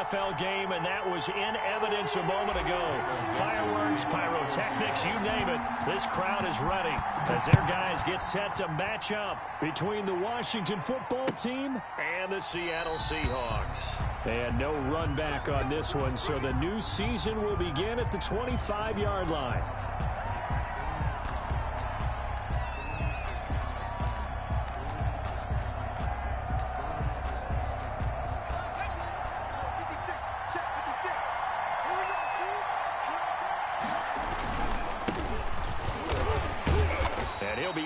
NFL game, and that was in evidence a moment ago. Fireworks, pyrotechnics, you name it. This crowd is ready as their guys get set to match up between the Washington football team and the Seattle Seahawks. And no run back on this one, so the new season will begin at the 25-yard line.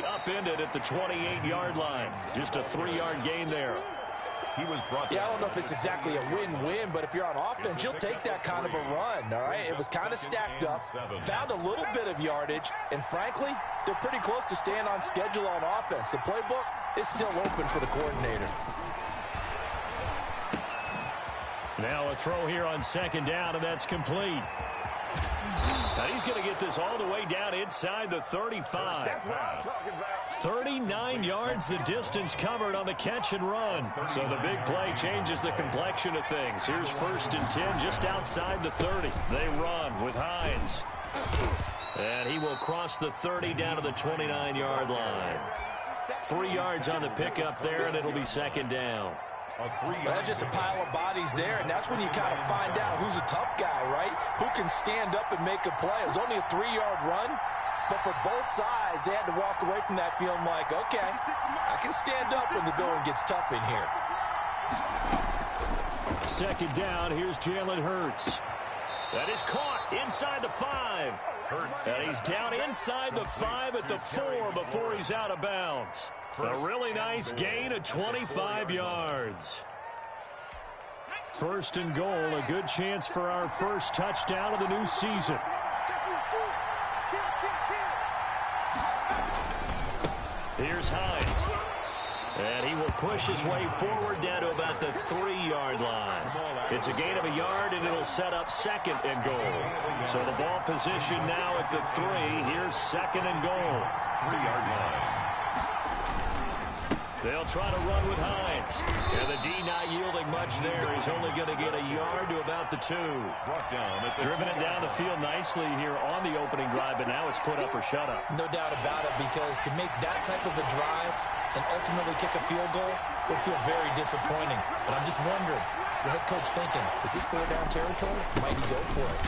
Upended at the 28-yard line. Just a 3-yard gain there. He was brought down. I don't know if it's exactly a win-win, but if you're on offense, you'll take that kind of a run, all right? It was kind of stacked up, found a little bit of yardage, and frankly, they're pretty close to staying on schedule on offense. The playbook is still open for the coordinator. Now a throw here on second down, and that's complete. Now he's going to get this all the way down inside the 35. 39 yards the distance covered on the catch and run. So the big play changes the complexion of things. Here's 1st and 10 just outside the 30. They run with Hines. And he will cross the 30 down to the 29-yard line. 3 yards on the pickup there, and it'll be second down. That's just a pile of bodies there, and that's when you kind of find out who's a tough guy, right? Who can stand up and make a play. It was only a 3-yard run, but for both sides, they had to walk away from that feeling like, okay, I can stand up when the going gets tough in here. Second down, here's Jalen Hurts. That is caught inside the 5. And he's down inside the 5 at the 4 before he's out of bounds. A really nice gain of 25 yards. 1st and goal, a good chance for our first touchdown of the new season. Here's Hines. And he will push his way forward down to about the 3-yard line. It's a gain of a yard, and it'll set up 2nd and goal. So the ball position now at the 3. Here's 2nd and goal. 3-yard line. They'll try to run with Hines. And the D not yielding much there. He's only going to get a yard to about the 2. Driven it down the field nicely here on the opening drive, but now it's put up or shut up. No doubt about it, because to make that type of a drive and ultimately kick a field goal would feel very disappointing. But I'm just wondering, is the head coach thinking, is this 4-down territory? Might he go for it?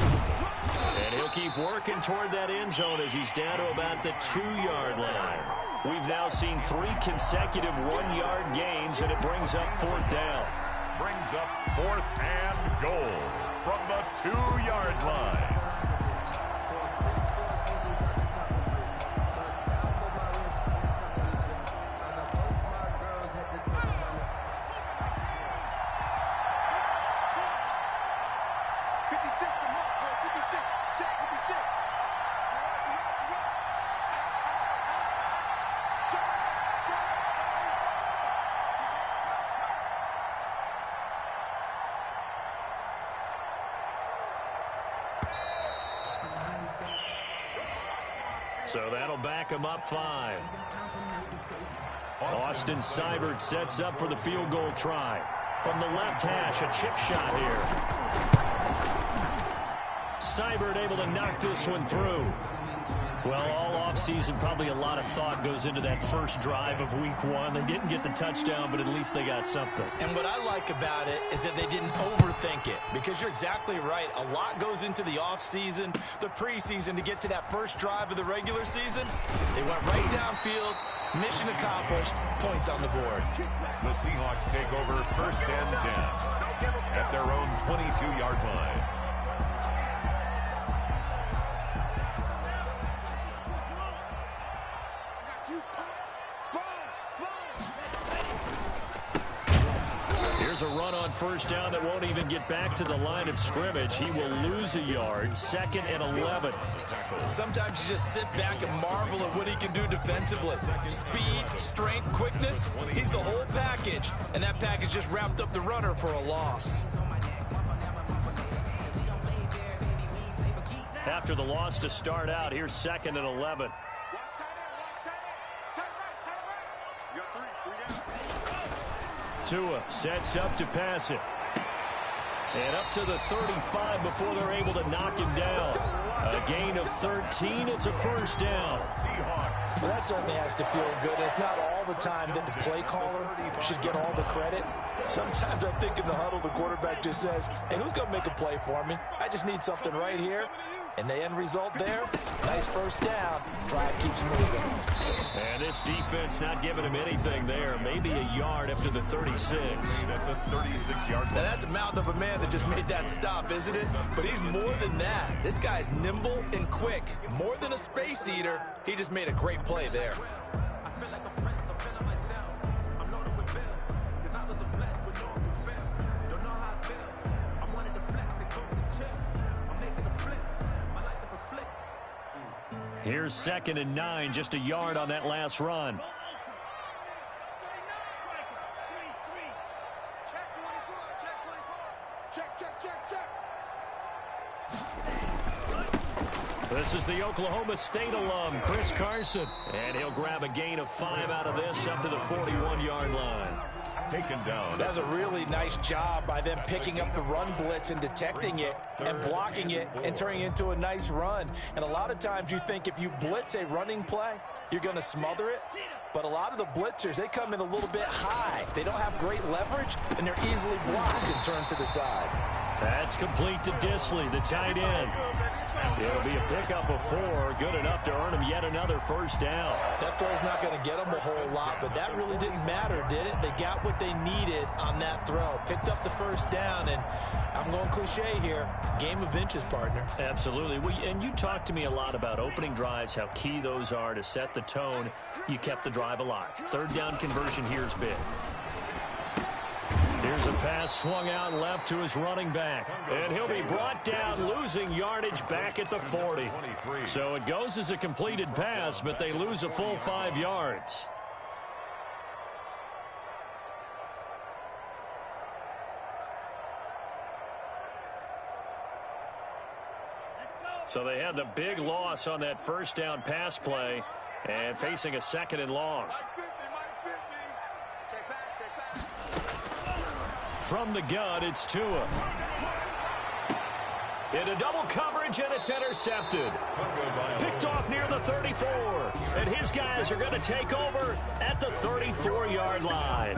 And he'll keep working toward that end zone as he's down to about the 2-yard line. We've now seen 3 consecutive 1-yard gains, and it brings up 4th down. Brings up 4th and goal from the 2-yard line. So that'll back him up 5. Austin Seibert sets up for the field goal try. From the left hash, a chip shot here. Seibert able to knock this one through. Well, all offseason, probably a lot of thought goes into that first drive of week 1. They didn't get the touchdown, but at least they got something. And what I like about it is that they didn't overthink it, because you're exactly right. A lot goes into the offseason, the preseason, to get to that first drive of the regular season. They went right downfield, mission accomplished, points on the board. The Seahawks take over 1st and 10 at their own 22-yard line. Here's a run on 1st down that won't even get back to the line of scrimmage. He will lose a yard. 2nd and 11. Sometimes you just sit back and marvel at what he can do defensively. Speed, strength, quickness. He's the whole package. And that package just wrapped up the runner for a loss. After the loss to start out, here's 2nd and 11. Tua sets up to pass it. And up to the 35 before they're able to knock him down. A gain of 13. It's a first down. Well, that certainly has to feel good. It's not all the time that the play caller should get all the credit. Sometimes I think in the huddle, the quarterback just says, hey, who's going to make a play for me? I just need something right here. And the end result there, nice first down. Drive keeps moving. And this defense not giving him anything there. Maybe a yard up to the 36. At the 36-yard line. Now, that's a mountain of a man that just made that stop, isn't it? But he's more than that. This guy's nimble and quick. More than a space eater. He just made a great play there. Here's 2nd and 9, just a yard on that last run. This is the Oklahoma State alum, Chris Carson. And he'll grab a gain of 5 out of this up to the 41-yard line. Taken down. That's a really nice job by them picking up the run blitz and detecting it and blocking it and turning it into a nice run. And a lot of times you think if you blitz a running play, you're going to smother it. But a lot of the blitzers, they come in a little bit high. They don't have great leverage, and they're easily blocked and turned to the side. That's complete to Disley, the tight end. It'll be a pickup of 4, good enough to earn him yet another first down. That throw's not going to get them a whole lot, but that really didn't matter, did it? They got what they needed on that throw. Picked up the first down, and I'm going cliche here. Game of inches, partner. Absolutely. And you talked to me a lot about opening drives, how key those are to set the tone. You kept the drive alive. 3rd down conversion here's big. Here's a pass swung out left to his running back. And he'll be brought down, losing yardage back at the 40. So it goes as a completed pass, but they lose a full 5 yards. So they had the big loss on that first down pass play and facing a 2nd and long. From the gun, it's Tua. Into double coverage, and it's intercepted. Picked off near the 34. And his guys are going to take over at the 34-yard line.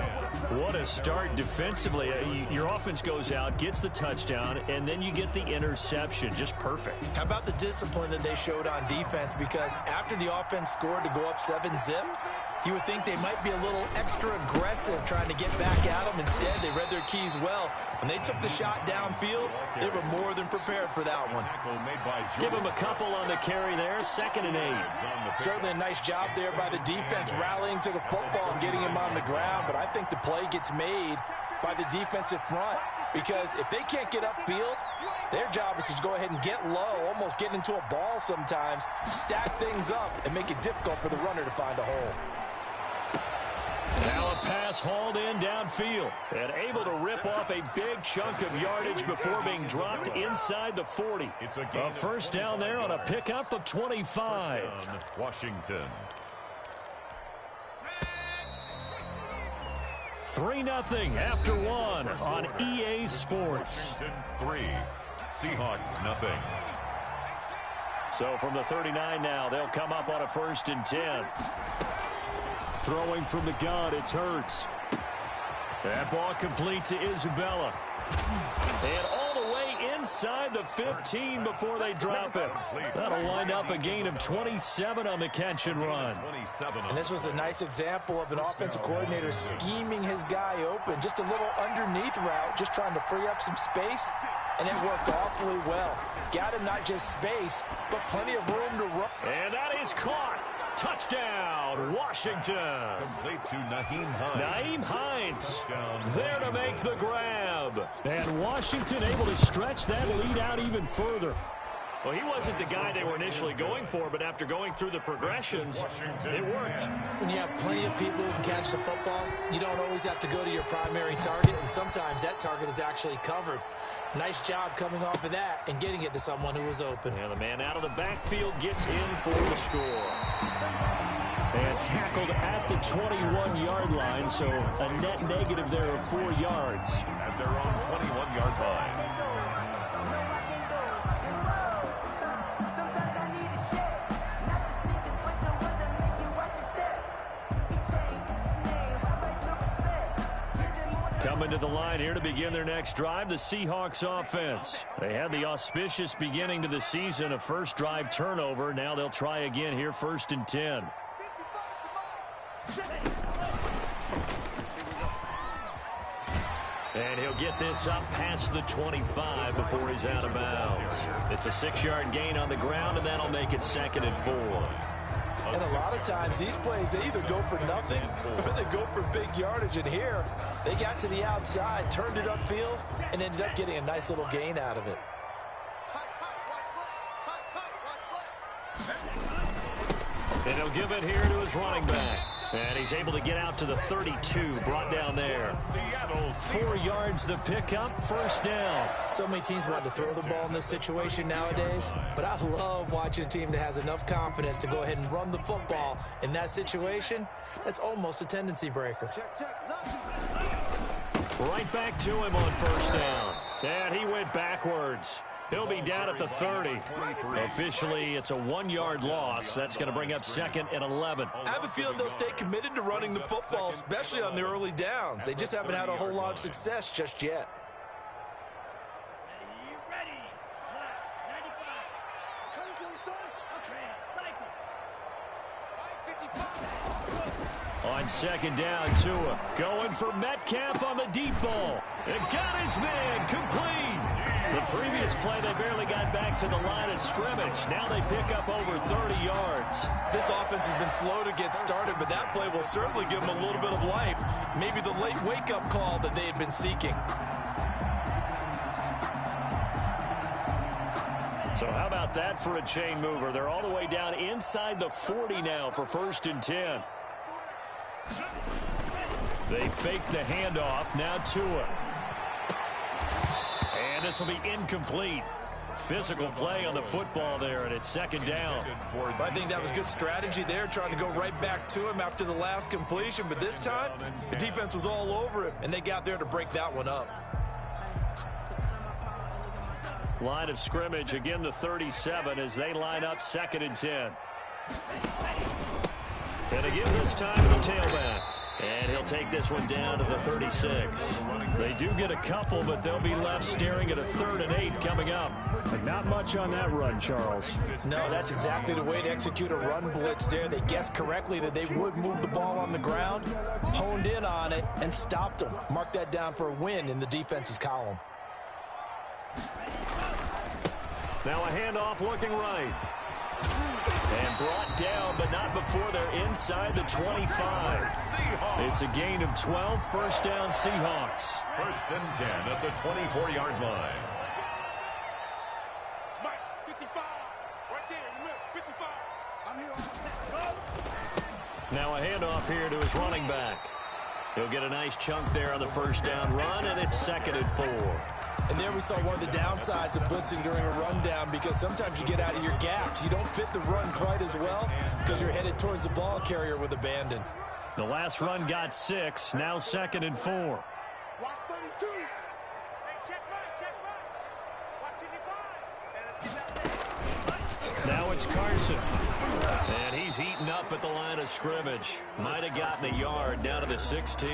What a start defensively. Your offense goes out, gets the touchdown, and then you get the interception. Just perfect. How about the discipline that they showed on defense? Because after the offense scored to go up 7-zip, you would think they might be a little extra aggressive trying to get back at them. Instead, they read their keys well. When they took the shot downfield, they were more than prepared for that one. Give them a couple on the carry there. 2nd and 8. Certainly a nice job there by the defense rallying to the football and getting him on the ground. But I think the play gets made by the defensive front. Because if they can't get upfield, their job is to go ahead and get low, almost get into a ball sometimes, stack things up, and make it difficult for the runner to find a hole. Now a pass hauled in downfield and able to rip off a big chunk of yardage before being dropped inside the 40. A first down there on a pickup of 25. Washington. 3-0 after 1 on EA Sports. Washington 3, Seahawks 0. So from the 39 now, they'll come up on a 1st and 10. Throwing from the gun, it's Hurts. That ball complete to Isabella. And all the way inside the 15 before they drop it. That'll wind up a gain of 27 on the catch and run. And this was a nice example of an offensive coordinator scheming his guy open. Just a little underneath route, just trying to free up some space. And it worked awfully well. Got him not just space, but plenty of room to run. And that is caught. Touchdown, Washington. Complete to Nyheim Hines. Nyheim Hines there to make the grab. And Washington able to stretch that lead out even further. Well, he wasn't the guy they were initially going for, but after going through the progressions, it worked. When you have plenty of people who can catch the football, you don't always have to go to your primary target, and sometimes that target is actually covered. Nice job coming off of that and getting it to someone who was open. And the man out of the backfield gets in for the score. And tackled at the 21-yard line, so a net negative there of 4 yards. At their own 21-yard line. Coming to the line here to begin their next drive, the Seahawks offense. They had the auspicious beginning to the season, a first drive turnover. Now they'll try again here, 1st and 10. And he'll get this up past the 25 before he's out of bounds. It's a 6-yard gain on the ground, and that'll make it 2nd and 4. And a lot of times, these plays, they either go for nothing or they go for big yardage. And here, they got to the outside, turned it upfield, and ended up getting a nice little gain out of it. And he'll give it here to his running back. And he's able to get out to the 32, brought down there. 4 yards the pickup, 1st down. So many teams want to throw the ball in this situation nowadays, but I love watching a team that has enough confidence to go ahead and run the football. In that situation, that's almost a tendency breaker. Right back to him on 1st down. And he went backwards. He'll be down at the 30. Officially, it's a 1-yard loss. That's going to bring up 2nd and 11. I have a feeling they'll stay committed to running the football, especially on the early downs. They just haven't had a whole lot of success just yet. On 2nd down, Tua going for Metcalf on the deep ball. It got his man complete. The previous play, they barely got back to the line of scrimmage. Now they pick up over 30 yards. This offense has been slow to get started, but that play will certainly give them a little bit of life. Maybe the late wake-up call that they had been seeking. So how about that for a chain mover? They're all the way down inside the 40 now for 1st and 10. They fake the handoff. Now Tua. And this will be incomplete. Physical play on the football there, and it's 2nd down. I think that was good strategy there, trying to go right back to him after the last completion. But this time, the defense was all over him, and they got there to break that one up. Line of scrimmage, again the 37 as they line up 2nd and 10. And again this time to the tailback. And he'll take this one down to the 36. They do get a couple, but they'll be left staring at a 3rd and 8 coming up. And not much on that run, Charles. No, that's exactly the way to execute a run blitz there. They guessed correctly that they would move the ball on the ground, honed in on it, and stopped them. Mark that down for a win in the defense's column. Now a handoff looking right. And brought down, but not before they're inside the 25. It's a gain of 12, 1st down Seahawks. 1st and 10 at the 24-yard line. Now a handoff here to his running back. He'll get a nice chunk there on the 1st down run, and it's 2nd and 4. And there we saw one of the downsides of blitzing during a rundown, because sometimes you get out of your gaps. You don't fit the run quite as well because you're headed towards the ball carrier with abandon. The last run got 6, now 2nd and 4. Watch 32. Hey, check right. Watch 55. Now it's Carson. And he's heating up at the line of scrimmage. Might have gotten a yard down to the 16.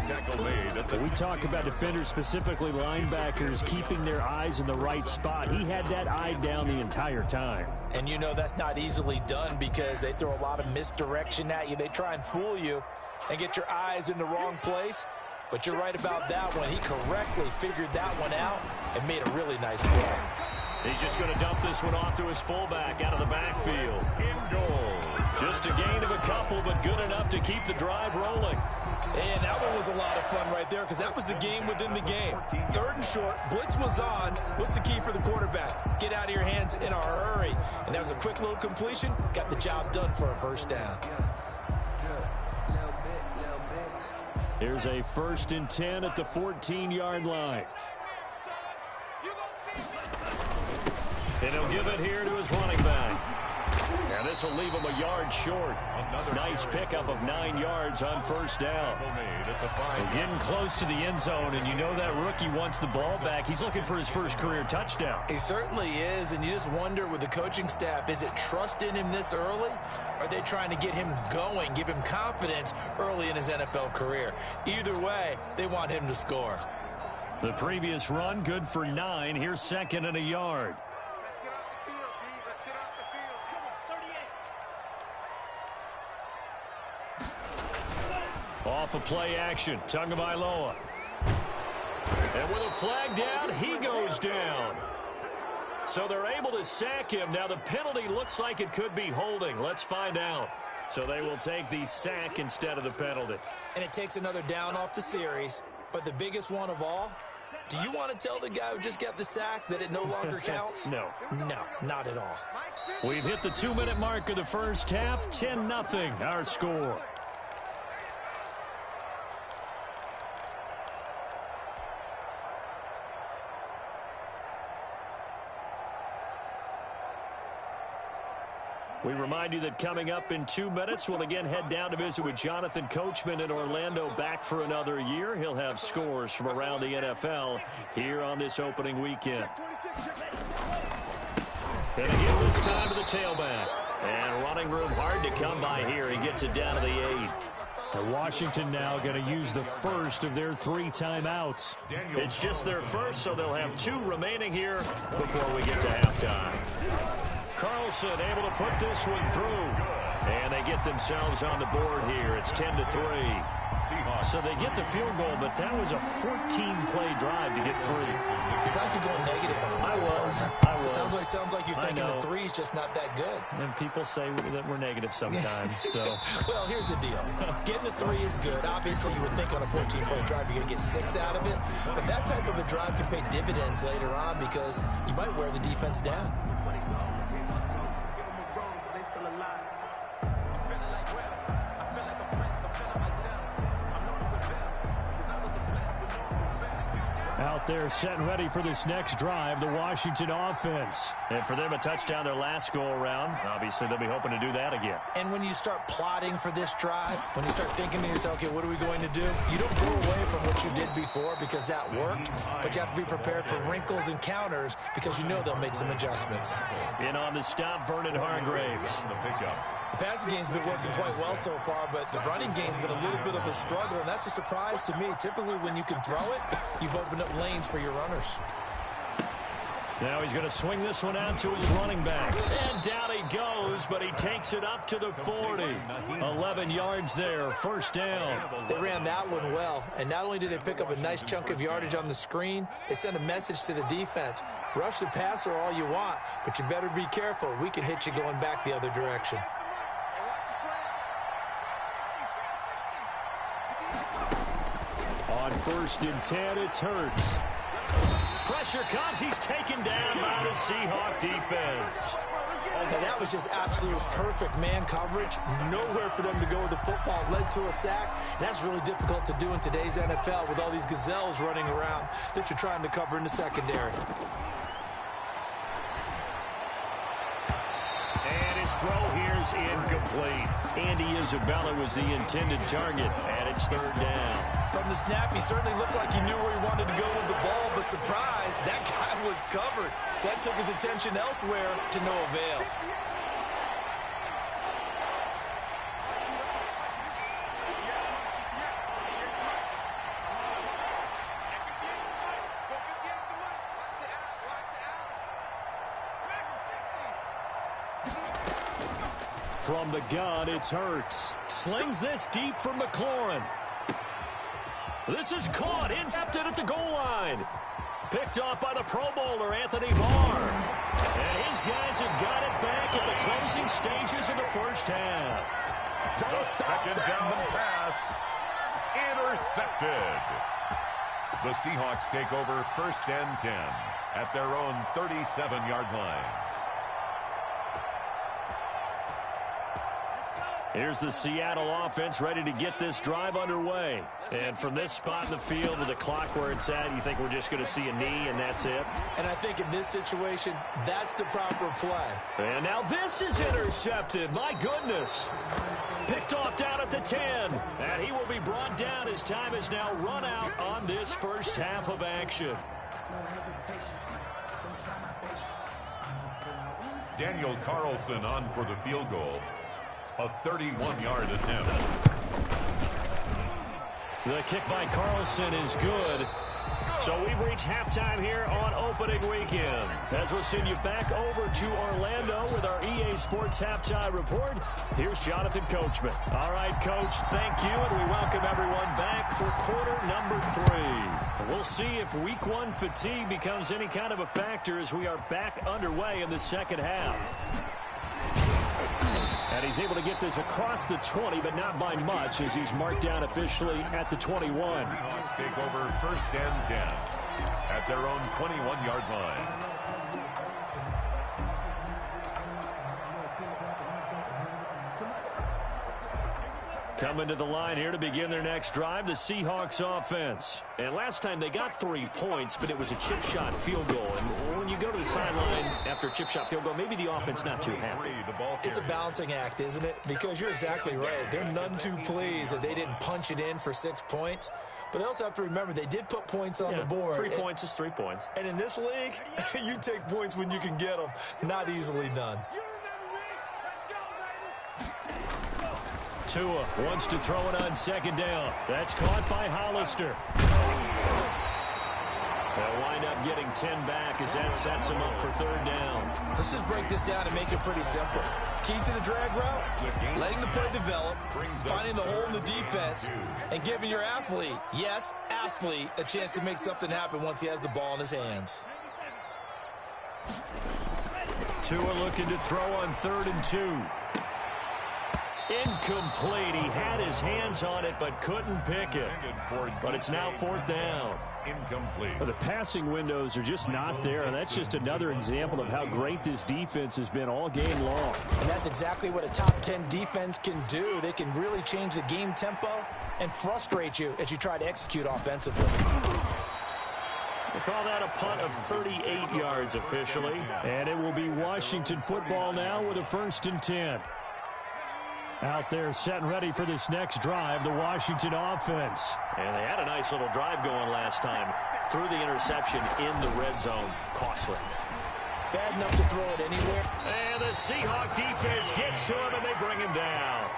Tackle made at the We talk about defenders, specifically linebackers, keeping their eyes in the right spot. He had that eye down the entire time. And you know that's not easily done because they throw a lot of misdirection at you. They try and fool you and get your eyes in the wrong place. But you're right about that one. He correctly figured that one out and made a really nice play. He's just going to dump this one off to his fullback out of the backfield. in goal. Just a gain of a couple, but good enough to keep the drive rolling. And that one was a lot of fun right there because that was the game within the game. 3rd and short, blitz was on. What's the key for the quarterback? Get out of your hands in a hurry. And that was a quick little completion. Got the job done for a 1st down. Here's a 1st and 10 at the 14-yard line. And he'll give it here to his running back. And this will leave him a yard short. Nice pickup of 9 yards on first down. We're getting close to the end zone, and you know that rookie wants the ball back. He's looking for his first career touchdown. He certainly is, and you just wonder with the coaching staff, is it trust in him this early? Or are they trying to get him going, give him confidence early in his NFL career? Either way, they want him to score. The previous run, good for 9. Here's second and a yard. Let's get off the field, G. Let's get off the field. Come on, 38. Off a play action, Tagovailoa. And with a flag down, he goes down. So they're able to sack him. Now the penalty looks like it could be holding. Let's find out. So they will take the sack instead of the penalty. And it takes another down off the series. But the biggest one of all, do you want to tell the guy who just got the sack that it no longer counts? No. No, not at all. We've hit the 2-minute mark of the first half. 10-0 our score. We remind you that coming up in 2 minutes, we'll again head down to visit with Jonathan Coachman in Orlando, back for another year. He'll have scores from around the NFL here on this opening weekend. And again, this time to the tailback. And running room hard to come by here. He gets it down to the 8. Washington now going to use the first of their 3 timeouts. It's just their first, so they'll have 2 remaining here before we get to halftime. Carlson able to put this one through. And they get themselves on the board here. It's 10-3. So they get the field goal, but that was a 14-play drive to get 3. It's like you're going negative on him. I was. Sounds like you're thinking the 3's just not that good. And people say that we're negative sometimes. So. Well, here's the deal. Getting the 3 is good. Obviously, you would think on a 14-play drive you're going to get 6 out of it. But that type of a drive can pay dividends later on because you might wear the defense down. Out there set and ready for this next drive, the Washington offense. And for them, a touchdown their last go-around. Obviously, they'll be hoping to do that again. And when you start plotting for this drive, when you start thinking to yourself, okay, what are we going to do? You don't go away from what you did before because that worked, but you have to be prepared for wrinkles and counters because you know they'll make some adjustments. In on the stop, Vernon Hargraves. The passing game's been working quite well so far, but the running game's been a little bit of a struggle, and that's a surprise to me. Typically, when you can throw it, you've opened up lanes for your runners. Now he's going to swing this one out to his running back. And down he goes, but he takes it up to the 40. 11 yards there, first down. They ran that one well, and not only did they pick up a nice chunk of yardage on the screen, they sent a message to the defense. Rush the passer all you want, but you better be careful. We can hit you going back the other direction. On 1st and 10, it's Hurts. Pressure comes. He's taken down by the Seahawk defense. Now that was just absolute perfect man coverage. Nowhere for them to go with the football. Led to a sack. And that's really difficult to do in today's NFL with all these gazelles running around that you're trying to cover in the secondary. And his throw here is incomplete. Andy Isabella was the intended target, and it's 3rd down. From the snap, he certainly looked like he knew where he wanted to go with the ball, but surprise, that guy was covered. So that took his attention elsewhere to no avail. From the gun, it's Hurts. Slings this deep from McLaurin. This is caught, intercepted at the goal line. Picked off by the Pro Bowler, Anthony Barr. And his guys have got it back at the closing stages of the first half. The second down pass. Intercepted. The Seahawks take over 1st and 10 at their own 37-yard line. Here's the Seattle offense ready to get this drive underway. And from this spot in the field with the clock where it's at, you think we're just going to see a knee and that's it? And I think in this situation, that's the proper play. And now this is intercepted. My goodness. Picked off down at the 10. And he will be brought down as time has now run out on this first half of action. Daniel Carlson on for the field goal. A 31-yard attempt. The kick by Carlson is good. So we've reached halftime here on opening weekend. As we'll send you back over to Orlando with our EA Sports Halftime Report, here's Jonathan Coachman. All right, Coach, thank you, and we welcome everyone back for quarter number 3. We'll see if week 1 fatigue becomes any kind of a factor as we are back underway in the second half. And he's able to get this across the 20, but not by much as he's marked down officially at the 21. Seahawks take over first and 10 at their own 21-yard line. Coming to the line here to begin their next drive, the Seahawks offense. And last time they got 3 points, but it was a chip shot field goal. And when you go to the sideline after a chip shot field goal, maybe the offense not too happy. It's a balancing act, isn't it? Because you're exactly right. They're none too pleased that they didn't punch it in for 6 points. But they also have to remember they did put points on the board. 3 points is 3 points. And in this league, you take points when you can get them. Not easily done. Tua wants to throw it on second down. That's caught by Hollister. They'll wind up getting 10 back as that sets them up for third down. Let's just break this down and make it pretty simple. Key to the drag route, letting the play develop, finding the hole in the defense, and giving your athlete, yes, athlete, a chance to make something happen once he has the ball in his hands. Tua looking to throw on 3rd and 2. Incomplete. He had his hands on it but couldn't pick it. But it's now 4th down. Incomplete. The passing windows are just not there, and that's just another example of how great this defense has been all game long. And that's exactly what a top 10 defense can do. They can really change the game tempo and frustrate you as you try to execute offensively. They call that a punt of 38 yards officially. And it will be Washington football now with a 1st and 10. Out there set and ready for this next drive, the Washington offense. And they had a nice little drive going last time. Threw the interception in the red zone. Costly. Bad enough to throw it anywhere. And the Seahawk defense gets to him and they bring him down.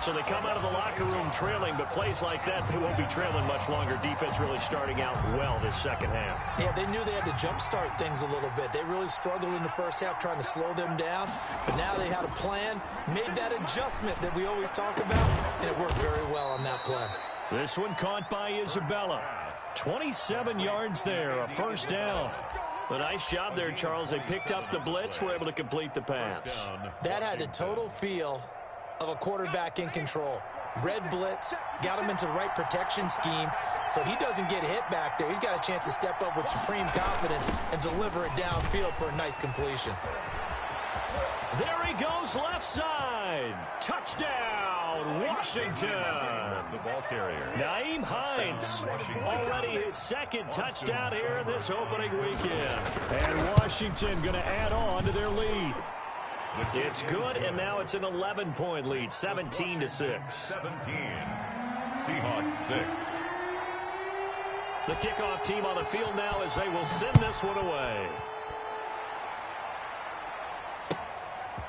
So they come out of the locker room trailing, but plays like that, they won't be trailing much longer. Defense really starting out well this second half. Yeah, they knew they had to jumpstart things a little bit. They really struggled in the first half trying to slow them down, but now they had a plan, made that adjustment that we always talk about, and it worked very well on that play. This one caught by Isabella. 27 yards there, a 1st down. A nice job there, Charles. They picked up the blitz, were able to complete the pass. That had the total feel of a quarterback in control. Red blitz, got him into the right protection scheme, so he doesn't get hit back there. He's got a chance to step up with supreme confidence and deliver it downfield for a nice completion. There he goes, left side. Touchdown, Washington. The ball carrier. Naeem Hines, already his 2nd touchdown here in this opening weekend. And Washington going to add on to their lead. It's good, and now it's an 11-point lead, 17-6. 17. Seahawks 6. The kickoff team on the field now as they will send this one away.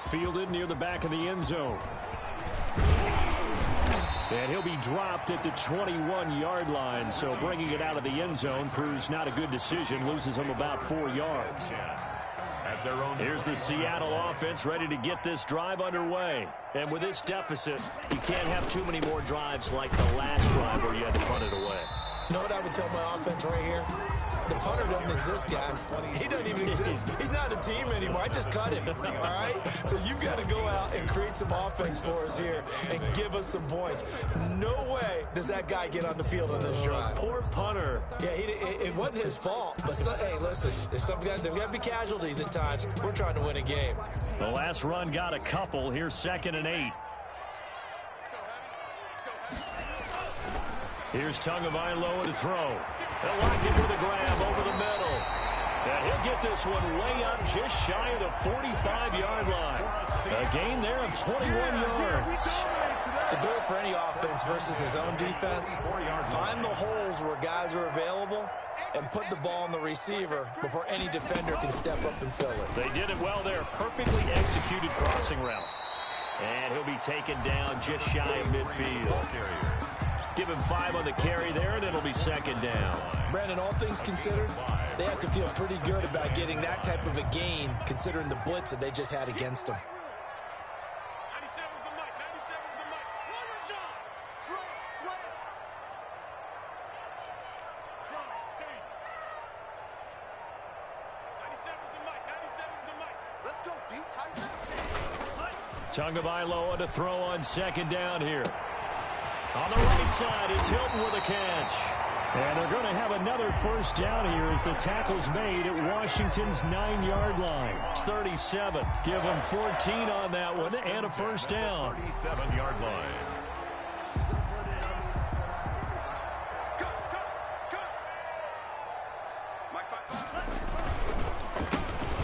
Fielded near the back of the end zone. And he'll be dropped at the 21-yard line, so bringing it out of the end zone proves not a good decision, loses him about 4 yards. At their own. Here's the Seattle offense ready to get this drive underway. And with this deficit, you can't have too many more drives like the last drive where you had to punt it away. You know what I would tell my offense right here? The punter doesn't exist, guys. He doesn't even exist. He's not a team anymore. I just cut him, all right? So you've got to go out and create some offense for us here and give us some points. No way does that guy get on the field on this drive. Poor punter. Yeah, it wasn't his fault. But, hey, listen, there's got to be casualties at times. We're trying to win a game. The last run got a couple. Here's 2nd and 8. Here's Ggfl to throw. They'll lock him with a grab over the middle. And he'll get this one way up just shy of the 45-yard line. A gain there of 21 yards. The goal for any offense versus his own defense, find the holes where guys are available and put the ball on the receiver before any defender can step up and fill it. They did it well there. Perfectly executed crossing route. And he'll be taken down just shy of midfield. Give him 5 on the carry there, and it'll be second down. Brandon, all things considered, they have to feel pretty good about getting that type of a gain considering the blitz that they just had against them. 97's the mic. 97's the mic. One more job. Sway. 97's the mic. 97's the mic. Let's go, Pete. Tighten up. Ggfl to throw on second down here. On the right side is Hilton with a catch. And they're going to have another first down here as the tackle's made at Washington's 9-yard line. 37. Give them 14 on that one and a first down. 37-yard line.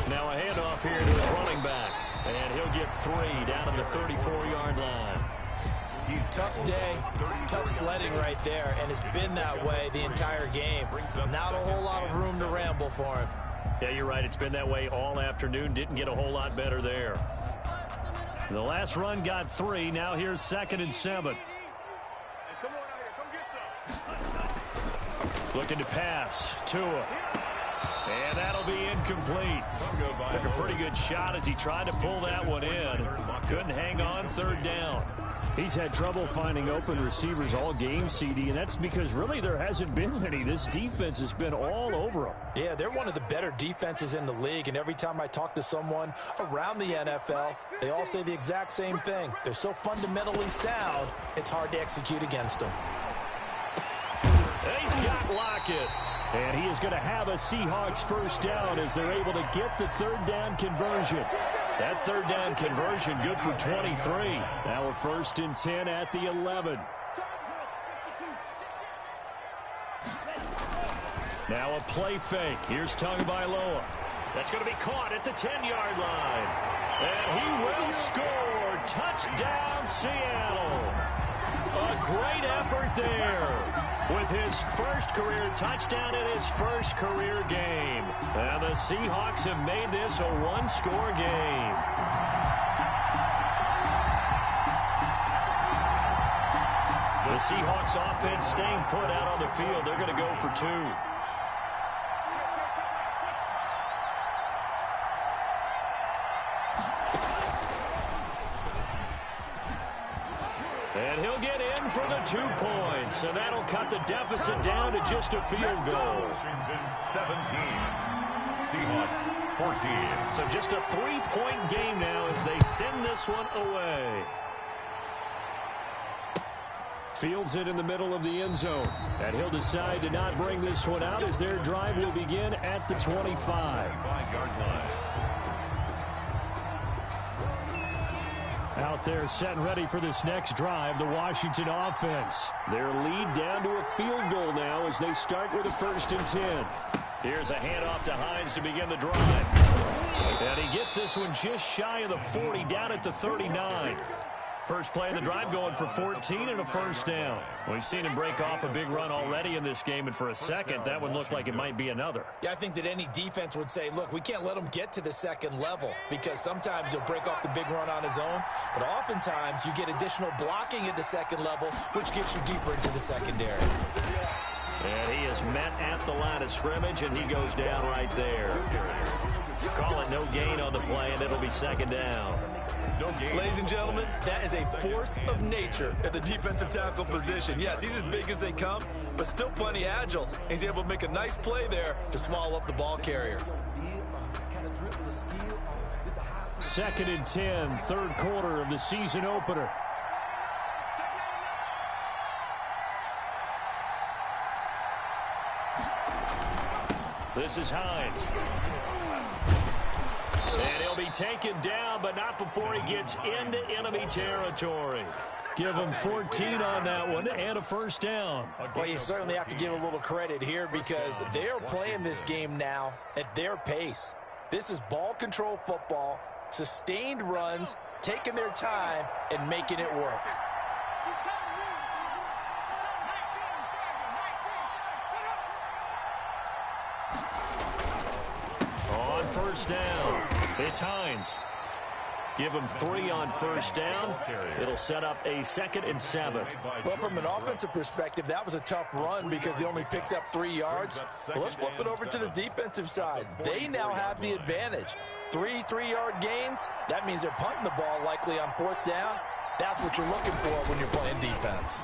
Now a handoff here to his running back. And he'll get 3 down at the 34-yard line. Tough day, tough sledding right there, and it's been that way the entire game. Not a whole lot of room to ramble for him. Yeah, you're right. It's been that way all afternoon. Didn't get a whole lot better there. The last run got 3. Now here's 2nd and 7. Come on out here. Come get some. Looking to pass. Tua. And that'll be incomplete. Took a pretty good shot as he tried to pull that one in. Couldn't hang on. 3rd down. He's had trouble finding open receivers all game, CD, and that's because really there hasn't been many. This defense has been all over them. Yeah, they're one of the better defenses in the league, and every time I talk to someone around the NFL, they all say the exact same thing. They're so fundamentally sound, it's hard to execute against them. And he's got Lockett. And he is going to have a Seahawks first down as they're able to get the 3rd down conversion. That 3rd down conversion good for 23. Now a 1st and 10 at the 11. Now a play fake. Here's Ggfl. That's going to be caught at the 10-yard line. And he will score. Touchdown, Seattle. A great effort there. With his first career touchdown in his first career game. And the Seahawks have made this a 1-score game. The Seahawks offense staying put out on the field. They're going to go for 2. And he'll get in for the 2 points. And that'll cut the deficit down to just a field goal. Washington 17. Seahawks 14. So just a 3-point game now as they send this one away. Fields it in the middle of the end zone. And he'll decide to not bring this one out as their drive will begin at the 25. 5-yard line. Out there set and ready for this next drive, the Washington offense. Their lead down to a field goal now as they start with a 1st and 10. Here's a handoff to Hines to begin the drive. And he gets this one just shy of the 40, down at the 39. First play of the drive going for 14 and a first down. We've seen him break off a big run already in this game, and for a second, that one looked like it might be another. Yeah, I think that any defense would say, look, we can't let him get to the second level because sometimes he'll break off the big run on his own, but oftentimes you get additional blocking at the second level, which gets you deeper into the secondary. And he is met at the line of scrimmage, and he goes down right there. Call it no gain on the play, and it'll be second down. Ladies and gentlemen, that is a force of nature at the defensive tackle position. Yes, he's as big as they come, but still plenty agile. He's able to make a nice play there to swallow up the ball carrier. 2nd and 10, 3rd quarter of the season opener. This is Hines. And he'll be taken down, but not before he gets into enemy territory. Give them 14 on that one and a first down. Well, you certainly have to give a little credit here because they're playing this game now at their pace. This is ball control football, sustained runs, taking their time, and making it work. On first down, it's Hines. Give him 3 on first down. It'll set up a 2nd and 7. Well, from an offensive perspective, that was a tough run because he only picked up 3 yards. Well, let's flip it over to the defensive side. They now have the advantage. 3 3-yard gains. That means they're punting the ball likely on 4th down. That's what you're looking for when you're playing defense.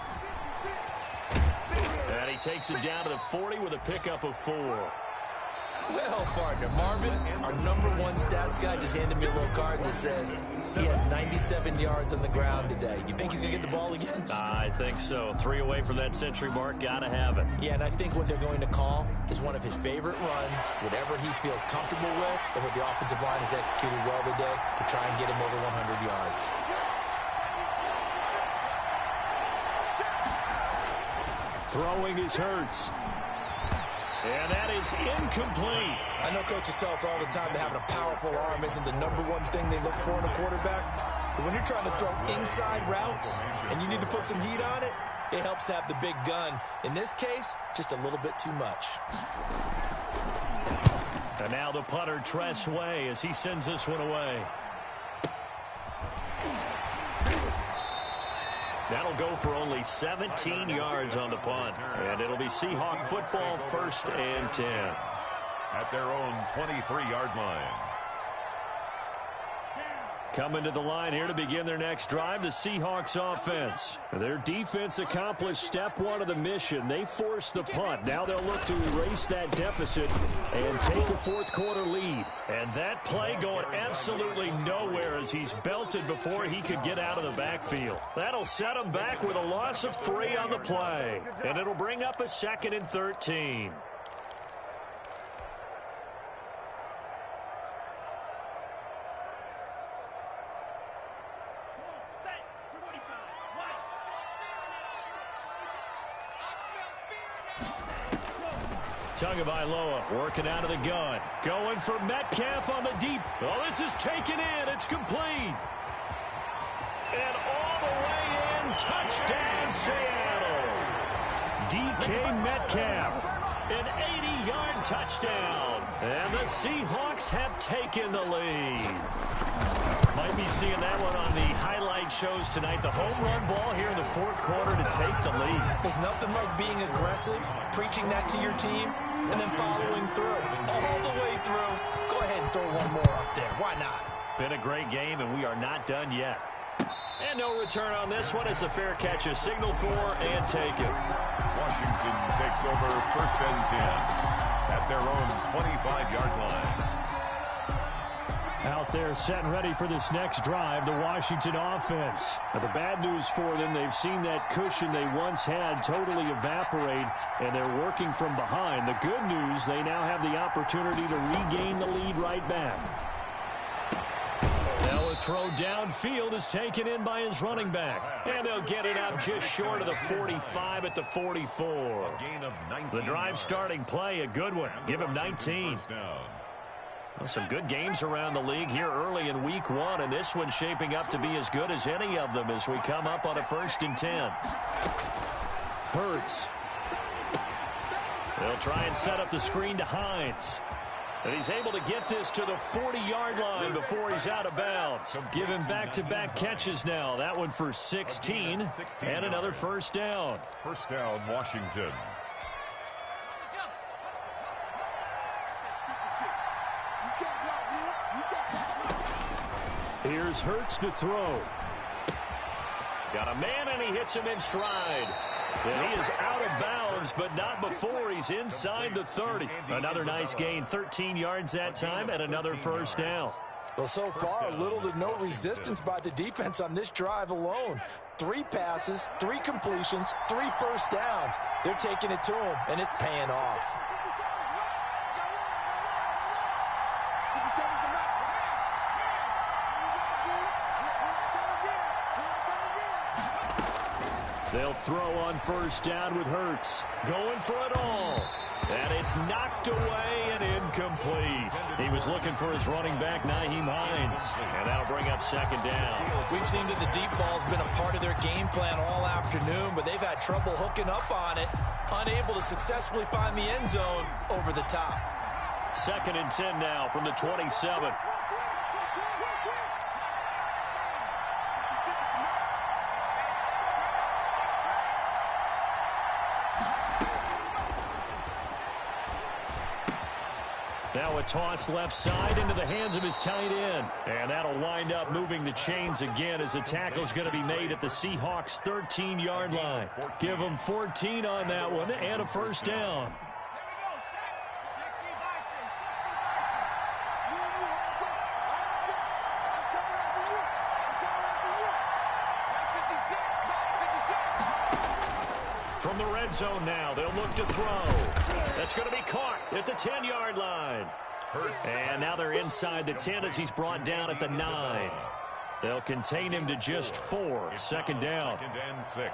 And he takes it down to the 40 with a pickup of 4. Well, partner, Marvin, our #1 stats guy just handed me a little card that says he has 97 yards on the ground today. You think he's going to get the ball again? I think so. 3 away from that century mark. Got to have it. Yeah, and I think what they're going to call is one of his favorite runs, whatever he feels comfortable with, and what the offensive line has executed well today to try and get him over 100 yards. Throwing is Hurts. And that is incomplete. I know coaches tell us all the time that having a powerful arm isn't the #1 thing they look for in a quarterback. But when you're trying to throw inside routes and you need to put some heat on it, it helps have the big gun. In this case, just a little bit too much. And now the punter, Tress Way, as he sends this one away. That'll go for only 17 yards on the punt. And it'll be Seahawk football, 1st and 10. At their own 23-yard line. Coming to the line here to begin their next drive, the Seahawks offense. Their defense accomplished step 1 of the mission. They forced the punt. Now they'll look to erase that deficit and take a 4th quarter lead. And that play going absolutely nowhere as he's belted before he could get out of the backfield. That'll set him back with a loss of 3 on the play. And it'll bring up a 2nd and 13. Tagovailoa working out of the gun. Going for Metcalf on the deep. Oh, this is taken in. It's complete. And all the way in. Touchdown, Seattle. DK Metcalf. An 80-yard touchdown. And the Seahawks have taken the lead. Might be seeing that one on the highlight shows tonight. The home run ball here in the 4th quarter to take the lead. There's nothing like being aggressive, preaching that to your team, and then following through. All the way through. Go ahead and throw one more up there. Why not? Been a great game, and we are not done yet. And no return on this one as the fair catch is signaled for and taken. Washington takes over 1st and 10 at their own 25-yard line. Out there set and ready for this next drive, the Washington offense. Now, the bad news for them, they've seen that cushion they once had totally evaporate, and they're working from behind. The good news, they now have the opportunity to regain the lead right back. Now a throw downfield is taken in by his running back. And they'll get it up just short of the 45 at the 44. The drive starting play, a good one. Give him 19. Well, some good games around the league here early in week 1, and this one's shaping up to be as good as any of them as we come up on a 1st and 10. Hurts. They'll try and set up the screen to Hines. And he's able to get this to the 40-yard line before he's out of bounds. Give him back-to-back catches now. That one for 16 and another 1st down. 1st down, Washington. Here's Hurts to throw. Got a man, and he hits him in stride. And he is out of bounds, but not before he's inside the 30. Another nice gain, 13 yards that time, and another 1st down. Well, so far, little to no resistance by the defense on this drive alone. 3 passes, 3 completions, 3 1st downs. They're taking it to him, and it's paying off. They'll throw on first down with Hurts. Going for it all. And it's knocked away and incomplete. He was looking for his running back, Nyheim Hines. And that'll bring up second down. We've seen that the deep ball's been a part of their game plan all afternoon, but they've had trouble hooking up on it, unable to successfully find the end zone over the top. 2nd and 10 now from the 27. Now a toss left side into the hands of his tight end. And that'll wind up moving the chains again as the tackle's going to be made at the Seahawks' 13-yard line. Give them 14 on that one and a first down. From the red zone now, they'll look to throw. That's going to be caught at the 10-yard line. And now they're inside the 10 as he's brought down at the 9. They'll contain him to just 4. Second down. 2nd and 6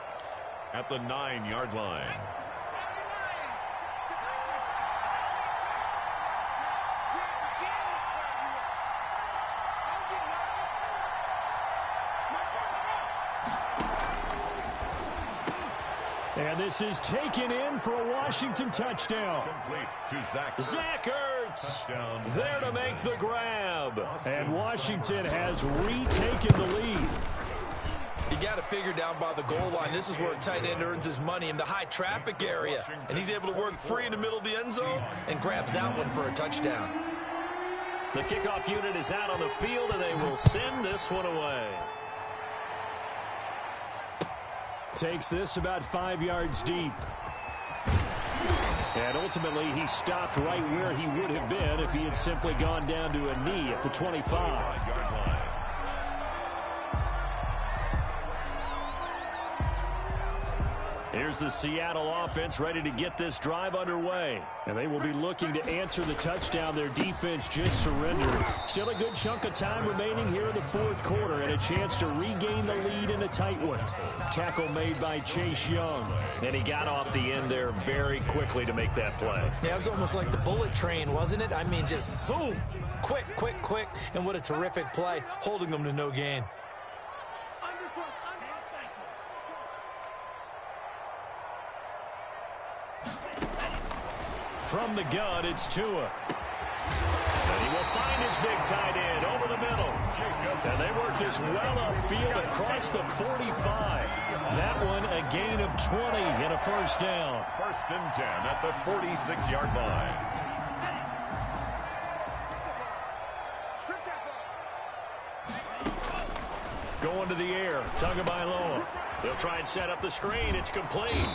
at the 9-yard line. And this is taken in for a Washington touchdown. Complete to Zach Ertz there to make the grab. And Washington has retaken the lead. You got to figure down by the goal line. This is where a tight end earns his money in the high traffic area. And he's able to work free in the middle of the end zone and grabs that one for a touchdown. The kickoff unit is out on the field, and they will send this one away. Takes this about 5 yards deep. And ultimately, he stopped right where he would have been if he had simply gone down to a knee at the 25. Here's the Seattle offense ready to get this drive underway. And they will be looking to answer the touchdown their defense just surrendered. Still a good chunk of time remaining here in the 4th quarter and a chance to regain the lead in a tight one. Tackle made by Chase Young. And he got off the end there very quickly to make that play. Yeah, it was almost like the bullet train, wasn't it? I mean, just zoom. Quick, quick, quick. And what a terrific play, holding them to no gain. From the gun, it's Tua. And he will find his big tight end over the middle. And they work this well upfield across the 45. That one a gain of 20 and a first down. 1st and 10 at the 46-yard line. Going to the air, Tagovailoa. They'll try and set up the screen. It's complete.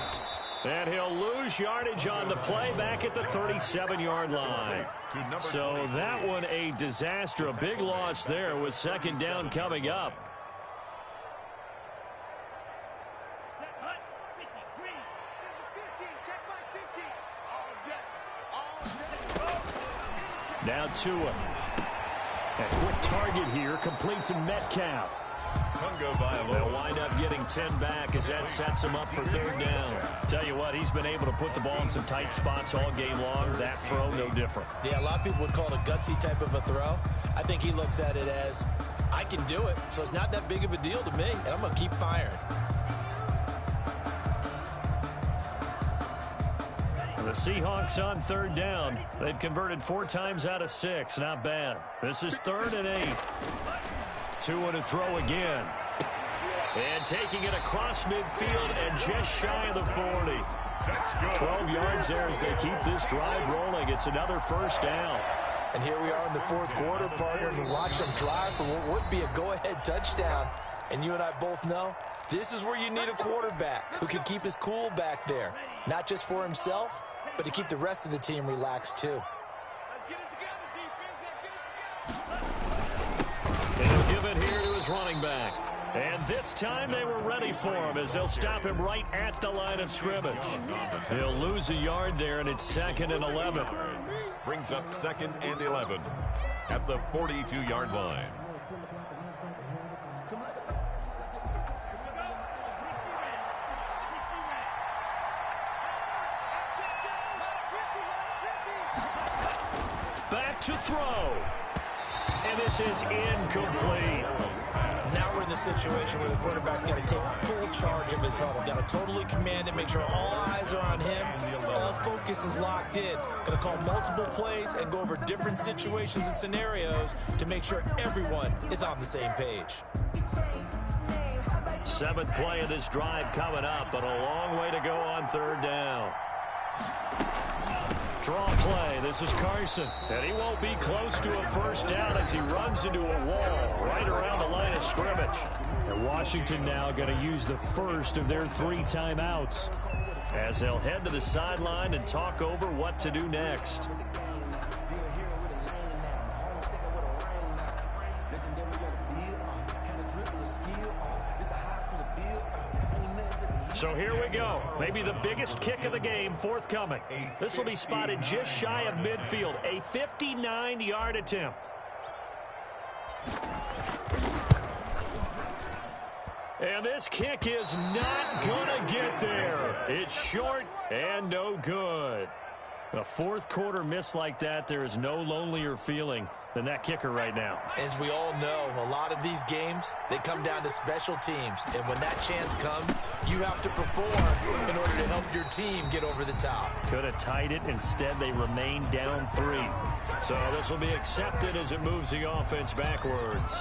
And he'll lose yardage on the play back at the 37-yard line. So that one a disaster, a big loss there with second down coming up. Now Tua. A quick target here, complete to Metcalf. They'll wind up getting 10 back as that sets him up for 3rd down. Tell you what, he's been able to put the ball in some tight spots all game long. That throw, no different. Yeah, a lot of people would call it a gutsy type of a throw. I think he looks at it as, I can do it, so it's not that big of a deal to me, and I'm going to keep firing. The Seahawks on 3rd down. They've converted 4 times out of 6. Not bad. This is 3rd and 8. Tua to throw again. And taking it across midfield and just shy of the 40. 12 yards there as they keep this drive rolling. It's another first down. And here we are in the 4th quarter, partner, and watch them drive for what would be a go-ahead touchdown. And you and I both know this is where you need a quarterback who can keep his cool back there. Not just for himself, but to keep the rest of the team relaxed too. He'll give it here to his running back. And this time they were ready for him as they'll stop him right at the line of scrimmage. He'll lose a yard there, and it's 2nd and 11. Brings up 2nd and 11 at the 42-yard line. to throw. And this is incomplete. Now we're in the situation where the quarterback's got to take full charge of his huddle. Got to totally command it, make sure all eyes are on him. All focus is locked in. Going to call multiple plays and go over different situations and scenarios to make sure everyone is on the same page. 7th play of this drive coming up, but a long way to go on 3rd down. Draw play. This is Carson. And he won't be close to a 1st down as he runs into a wall right around the line of scrimmage. And Washington now going to use the first of their 3 timeouts as they'll head to the sideline and talk over what to do next. So here we go. Maybe the biggest kick of the game forthcoming. This will be spotted just shy of midfield. A 59-yard attempt. And this kick is not going to get there. It's short and no good. A 4th quarter miss like that, there is no lonelier feeling than that kicker right now. As we all know, a lot of these games, they come down to special teams. And when that chance comes, you have to perform in order to help your team get over the top. Could have tied it. Instead, they remain down 3. So this will be accepted as it moves the offense backwards.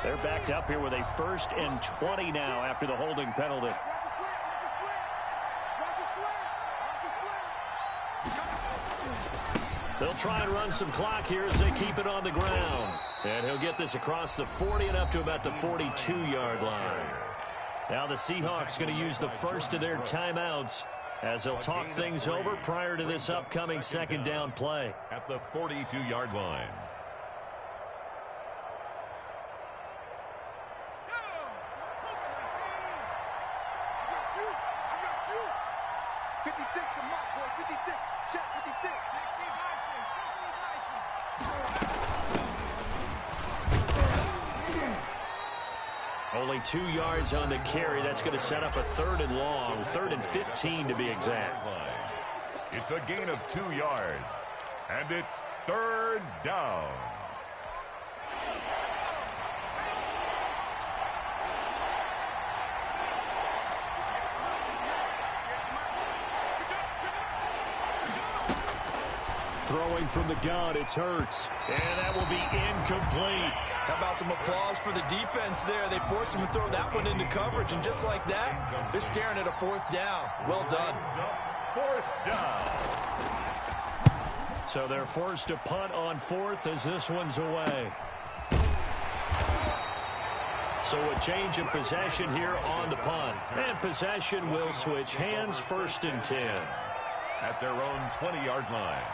They're backed up here with a 1st and 20 now after the holding penalty. They'll try and run some clock here as they keep it on the ground. And he'll get this across the 40 and up to about the 42-yard line. Now the Seahawks going to use the first of their timeouts as they'll talk things over prior to this upcoming 2nd down play. At the 42-yard line. Only 2 yards on the carry. That's going to set up a 3rd and long, 3rd and 15 to be exact. It's a gain of 2 yards, and it's 3rd down. Throwing from the gun, it's Hurts. And that will be incomplete. How about some applause for the defense there? They forced him to throw that one into coverage, and just like that, they're staring at a 4th down. Well done. 4th down. So they're forced to punt on 4th as this one's away. So a change of possession here on the punt. And possession will switch hands, 1st and 10. At their own 20-yard line.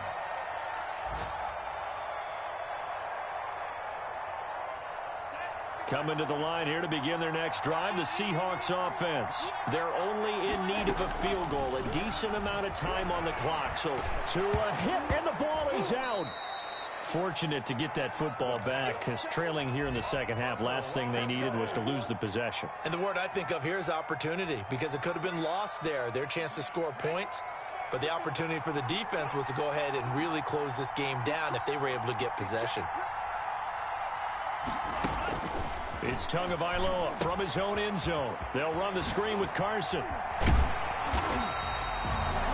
Coming to the line here to begin their next drive, the Seahawks offense. They're only in need of a field goal, a decent amount of time on the clock. So to a hit, and the ball is out. Fortunate to get that football back, because trailing here in the 2nd half, last thing they needed was to lose the possession. And the word I think of here is opportunity, because it could have been lost there. Their chance to score points, but the opportunity for the defense was to go ahead and really close this game down if they were able to get possession. It's Tagovailoa from his own end zone. They'll run the screen with Carson.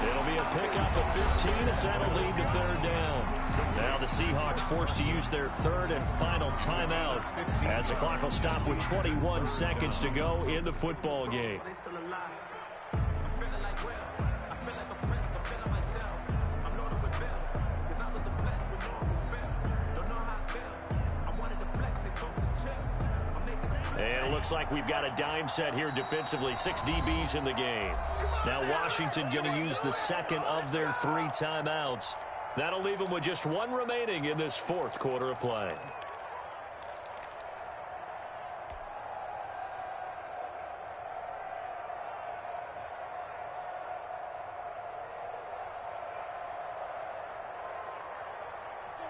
It'll be a pickup of 15 as that'll lead to 3rd down. Now the Seahawks forced to use their 3rd and final timeout as the clock will stop with 21 seconds to go in the football game. And it looks like we've got a dime set here defensively. 6 DBs in the game. Now Washington going to use the 2nd of their 3 timeouts. That'll leave them with just 1 remaining in this 4th quarter of play.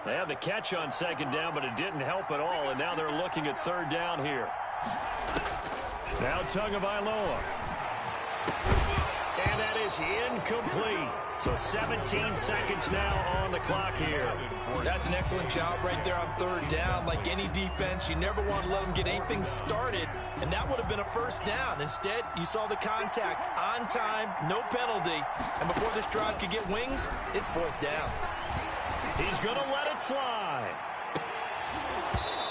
They had the catch on second down, but it didn't help at all, and now they're looking at third down here. Now Tagovailoa. And that is incomplete. So 17 seconds now on the clock here. That's an excellent job right there on third down. Like any defense, you never want to let them get anything started, and that would have been a first down. Instead, you saw the contact on time, no penalty, and before this drive could get wings, it's fourth down. He's going to let it fly.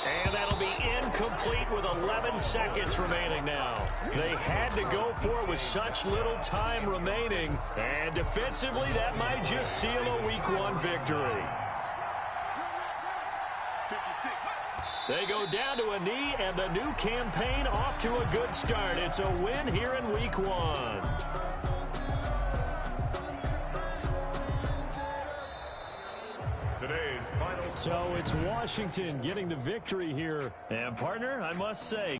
And that'll be incomplete with 11 seconds remaining now. They had to go for it with such little time remaining. And defensively, that might just seal a Week 1 victory. They go down to a knee, and the new campaign off to a good start. It's a win here in Week 1. Today's final. So it's Washington getting the victory here. And, partner, I must say,